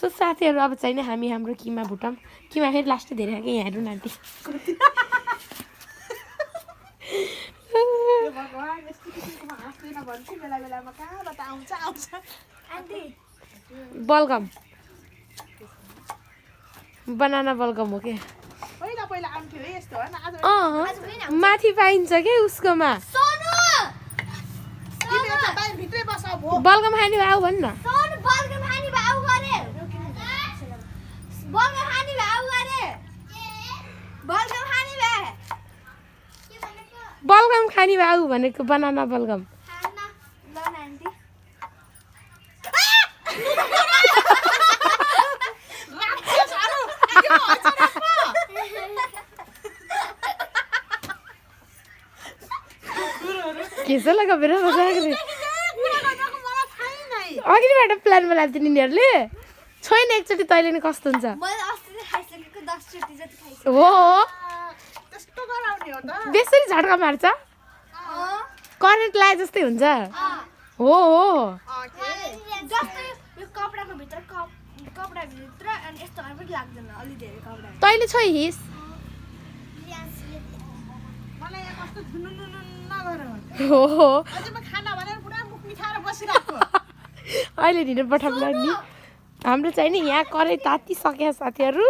so साथीहरू अब चाहिँ नि हामी हाम्रो किमा भुटाम किमा फेरि लास्ट धेरै खाएको यहाँ हेर्नु न आन्टी बलगम बनाना बलगम हो के माथि पाइन्छ के उसकोमा बलगम खाने भाउ भन् न बलगम खाने भाउ भनेको बनाना बलगम केसो लगा बेरा मजा गरे अघिबाट प्लान बनाएको थियो निनीहरूले छैन एकचोटि तैँले नि कस्तो हुन्छ हो बेसरी झट्का मार्छ करेन्ट लाए जस्तै हुन्छ हो तैँले छै हिस हो अहिले ढिलो पठाउँला नि हाम्रो चाहिँ नि यहाँ कराई तातिसक्यो साथीहरू